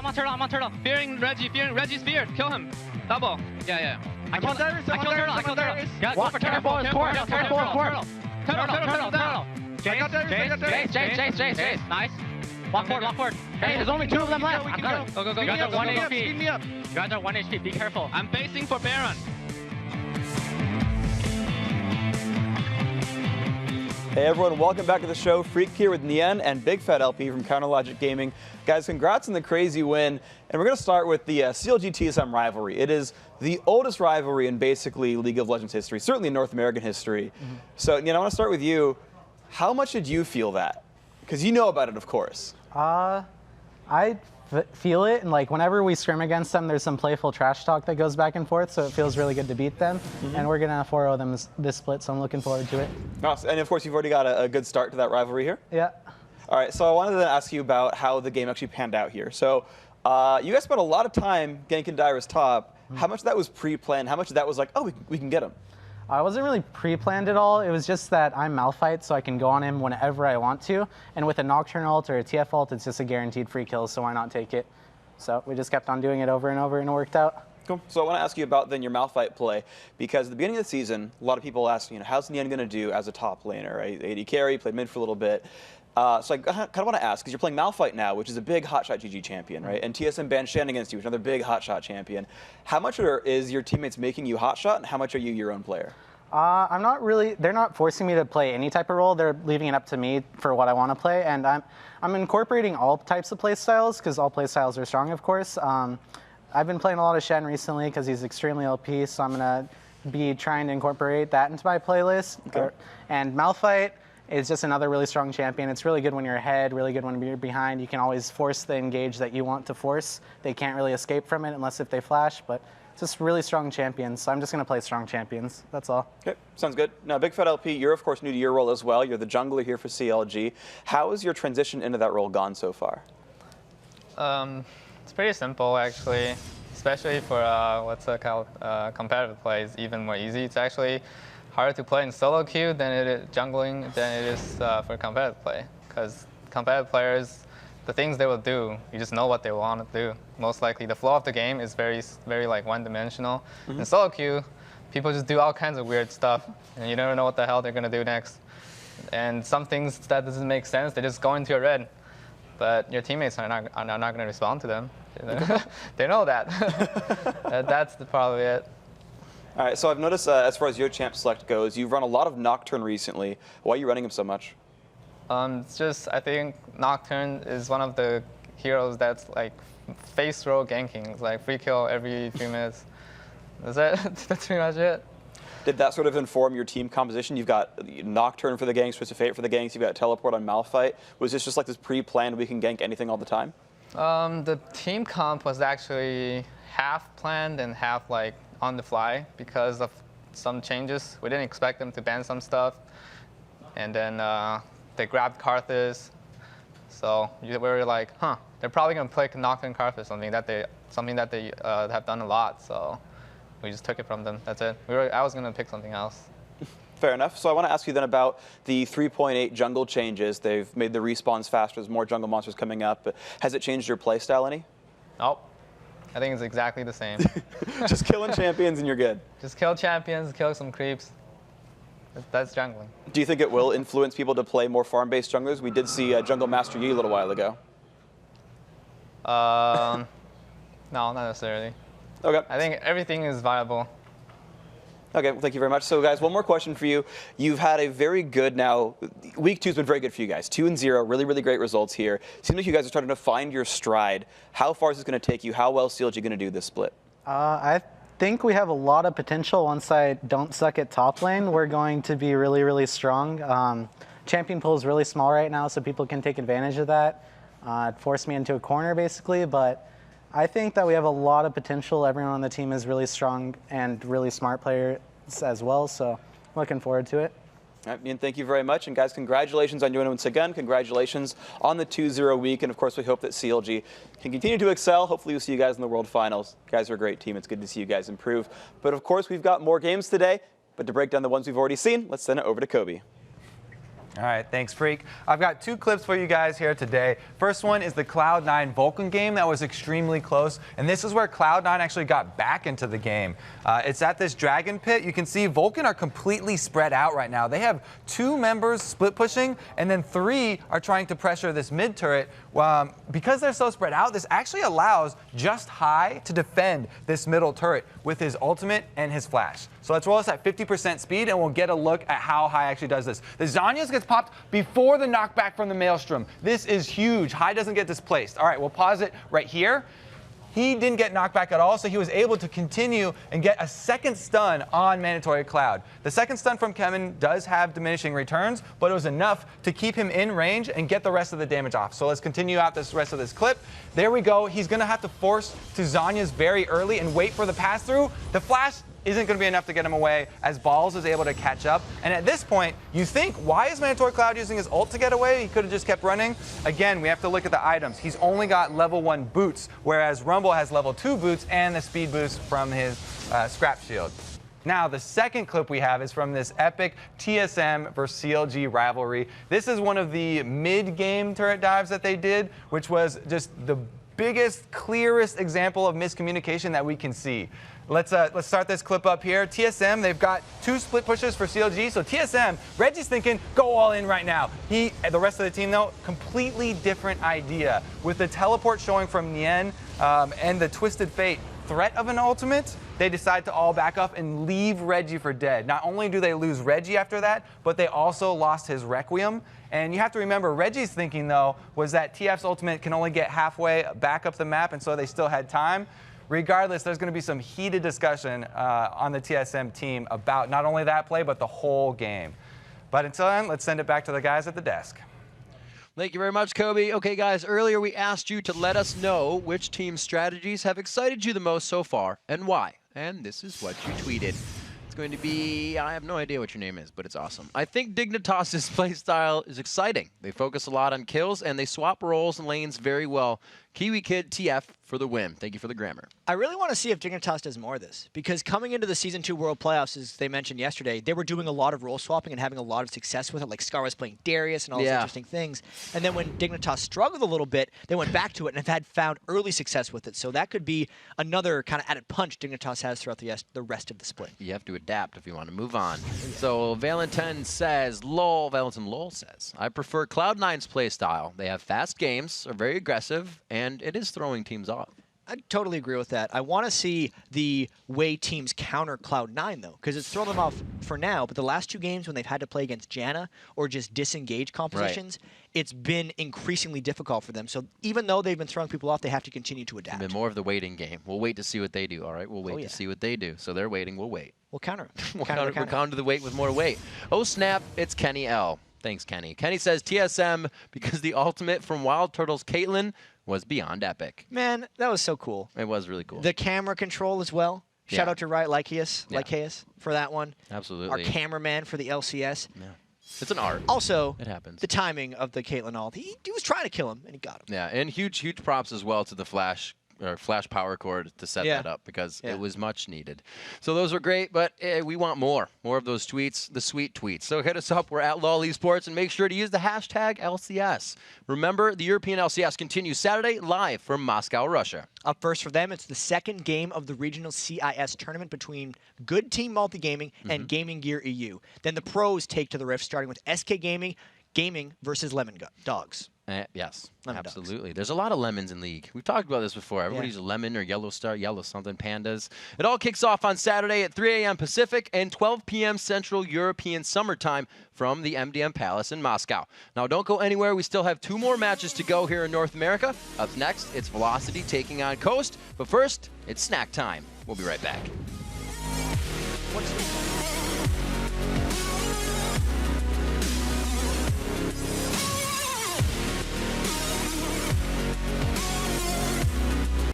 I'm on turtle. Fearing Reggie's feared. Kill him. Double. Yeah. I killed turtle. Yeah, go for turtle. Turtle. Jace. Nice. Lock forward. Hey, there's only 2 of them left. Go. You guys are 1 HP. You guys are 1 HP. Be careful. I'm facing for Baron. Hey everyone, welcome back to the show. Freak here with Nien and Big Fat LP from Counterlogic Gaming. Guys, congrats on the crazy win. And we're going to start with the CLG TSM rivalry. It is the oldest rivalry in basically League of Legends history, certainly in North American history. So, Nien, I want to start with you. How much did you feel that? Because you know about it, of course. I feel it, and like whenever we scrim against them, there's some playful trash talk that goes back and forth, so it feels really good to beat them. And we're gonna 4-0 them this split, so I'm looking forward to it. Awesome. And of course, you've already got a good start to that rivalry here. Yeah. All right, so I wanted to ask you about how the game actually panned out here. So you guys spent a lot of time ganking Dyra's top. How much of that was pre-planned? How much of that was like, oh, we can get him? I wasn't really pre-planned at all. It was just that I'm Malphite, so I can go on him whenever I want to. And with a Nocturne ult or a TF ult, it's just a guaranteed free kill, so why not take it? So we just kept on doing it over and over, and it worked out. Cool. So I want to ask you about then your Malphite play, because at the beginning of the season, a lot of people asked, how's Nien going to do as a top laner, right? AD carry, played mid for a little bit. So I kind of want to ask, because you're playing Malphite now, which is a big hotshot GG champion, right? And TSM banned Shen against you, which is another big hotshot champion. How much is your teammates making you hotshot, and how much are you your own player? I'm not really, they're not forcing me to play any type of role. They're leaving it up to me for what I want to play. And I'm incorporating all types of play styles, because all play styles are strong, of course. I've been playing a lot of Shen recently because he's extremely LP, so I'm going to be trying to incorporate that into my playlist. Okay. And Malphite is just another really strong champion. It's really good when you're ahead, really good when you're behind. You can always force the engage that you want to force. They can't really escape from it unless if they flash, but it's just really strong champions, so I'm just going to play strong champions. That's all. Okay, sounds good. Now, Big Fat LP, you're of course new to your role as well. You're the jungler here for CLG. How has your transition into that role gone so far? It's pretty simple, actually, especially for competitive play. It's even more easy. It's actually harder to play in solo queue than it is jungling than it is for competitive play, because competitive players, the things they will do, you just know what they want to do. Most likely, the flow of the game is very like one-dimensional. In solo queue, people just do all kinds of weird stuff, and you never know what the hell they're gonna do next. And some things that doesn't make sense, they just go into a red, but your teammates are not gonna respond to them. They know that. That's probably it. All right, so I've noticed as far as your champ select goes, you've run a lot of Nocturne recently. Why are you running him so much? It's just, I think Nocturne is one of the heroes that's like face row ganking. It's like free kill every 3 minutes. That's it. That's pretty much it. Did that sort of inform your team composition? You've got Nocturne for the ganks, Twisted Fate for the ganks, you've got Teleport on Malphite. Was this just like this pre-planned, we can gank anything all the time? The team comp was actually half planned and half like on the fly because of some changes. We didn't expect them to ban some stuff. And then they grabbed Karthus, so we were like, they're probably gonna play Nocturne Karthus, something that they have done a lot. So we just took it from them. That's it. I was gonna pick something else. Fair enough. So I want to ask you then about the 3.8 jungle changes. They've made the respawns faster. There's more jungle monsters coming up. But has it changed your play style any? Nope. I think it's exactly the same. Just killing champions and you're good. Just kill champions, kill some creeps. That's jungling. Do you think it will influence people to play more farm-based junglers? We did see Jungle Master Yi a little while ago. No, not necessarily. Okay. I think everything is viable. Okay, well, thank you very much. So, guys, one more question for you. You've had a very good now. Week 2's been very good for you guys. 2-0, really, really great results here. Seems like you guys are starting to find your stride. How far is this going to take you? How well is CLG going to do this split? I think we have a lot of potential. Once I don't suck at top lane, we're going to be really, really strong. Champion pool is really small right now, so people can take advantage of that. It forced me into a corner, basically, but I think that we have a lot of potential. Everyone on the team is really strong and really smart players as well, so I'm looking forward to it. All right, Ian, thank you very much. And guys, congratulations on doing it once again. Congratulations on the 2-0 week. And of course, we hope that CLG can continue to excel. Hopefully we'll see you guys in the World Finals. You guys are a great team. It's good to see you guys improve. But of course, we've got more games today. But to break down the ones we've already seen, let's send it over to Kobe. All right, thanks, Freak. I've got 2 clips for you guys here today. First one is the Cloud9 Vulcan game that was extremely close, and this is where Cloud9 actually got back into the game. It's at this Dragon Pit. You can see Vulcan are completely spread out right now. They have 2 members split pushing, and then 3 are trying to pressure this mid turret. Because they're so spread out, this actually allows Just High to defend this middle turret with his ultimate and his flash. So let's roll this at 50% speed, and we'll get a look at how High actually does this. The Zhonya's gets popped before the knockback from the Maelstrom. This is huge. High doesn't get displaced. All right, we'll pause it right here. He didn't get knocked back at all, so he was able to continue and get a second stun on Mandatory Cloud. The second stun from Kevin does have diminishing returns, but it was enough to keep him in range and get the rest of the damage off. So let's continue out this rest of this clip. There we go. He's going to have to force to Zhonya's very early and wait for the pass-through. The flash isn't going to be enough to get him away as Balls is able to catch up. And at this point, you think, why is Mandatory Cloud using his ult to get away? He could have just kept running. Again, we have to look at the items. He's only got level 1 boots, whereas Rumble has level 2 boots and the speed boost from his scrap shield. Now, the second clip we have is from this epic TSM versus CLG rivalry. This is one of the mid-game turret dives that they did, which was just the biggest, clearest example of miscommunication that we can see. Let's start this clip up here. TSM, they've got 2 split pushes for CLG. So TSM, Reggie's thinking, go all in right now. The rest of the team, though, completely different idea. With the teleport showing from Nien and the Twisted Fate threat of an ultimate, they decide to all back up and leave Reggie for dead. Not only do they lose Reggie after that, but they also lost his Requiem. And you have to remember, Reggie's thinking, though, was that TF's ultimate can only get halfway back up the map, and so they still had time. Regardless, there's going to be some heated discussion on the TSM team about not only that play, but the whole game. But until then, let's send it back to the guys at the desk. Thank you very much, Kobe. Okay, guys, earlier we asked you to let us know which team strategies have excited you the most so far and why. And this is what you tweeted. It's going to be, I have no idea what your name is, but it's awesome. I think Dignitas's playstyle is exciting. They focus a lot on kills, and they swap roles and lanes very well. Kiwi Kid TF for the win. Thank you for the grammar. I really want to see if Dignitas does more of this, because coming into the Season 2 World Playoffs, as they mentioned yesterday, they were doing a lot of role swapping and having a lot of success with it, like Scar was playing Darius and all these interesting things. And then when Dignitas struggled a little bit, they went back to it and have found early success with it. So that could be another kind of added punch Dignitas has throughout the rest of the split. You have to adapt if you want to move on. So Valentin says, Valentin LOL says, I prefer Cloud9's playstyle. They have fast games, are very aggressive, and it is throwing teams off. I totally agree with that. I want to see the way teams counter Cloud9, though, because it's thrown them off for now, but the last 2 games when they've had to play against Janna or just disengage compositions, it's been increasingly difficult for them. So even though they've been throwing people off, they have to continue to adapt. It's been more of the waiting game. We'll wait to see what they do, all right? We'll wait to see what they do. So they're waiting, we'll wait. We'll counter them. We'll counter the weight with more weight. Oh, snap, it's Kenny L. Thanks, Kenny. Kenny says TSM because the ultimate from Wild Turtles Caitlyn was beyond epic. Man, that was so cool. It was really cool. The camera control as well. Shout out to Riot Lycaeus for that one. Absolutely. Our cameraman for the LCS. Yeah. It's an art. Also, it happens. The timing of the Caitlyn ult. He was trying to kill him, and he got him. Yeah, and huge props as well to the Flash power cord to set that up, because it was much needed. So those were great, but we want more of those tweets, the sweet tweets. So hit us up. We're at LOL Esports, and make sure to use the hashtag LCS. Remember, the European LCS continues Saturday live from Moscow, Russia. Up first for them, it's the second game of the regional CIS tournament between Good Team Multigaming and Gaming Gear EU. Then the pros take to the Rift, starting with SK Gaming versus Lemon Dogs. Yes, lemon absolutely. dogs. There's a lot of lemons in League. We've talked about this before. Everybody's lemon or yellow star, yellow something, pandas. It all kicks off on Saturday at 3 a.m. Pacific and 12 p.m. Central European Summertime from the MDM Palace in Moscow. Now, don't go anywhere. We still have 2 more matches to go here in North America. Up next, it's Velocity taking on Coast. But first, it's snack time. We'll be right back. What's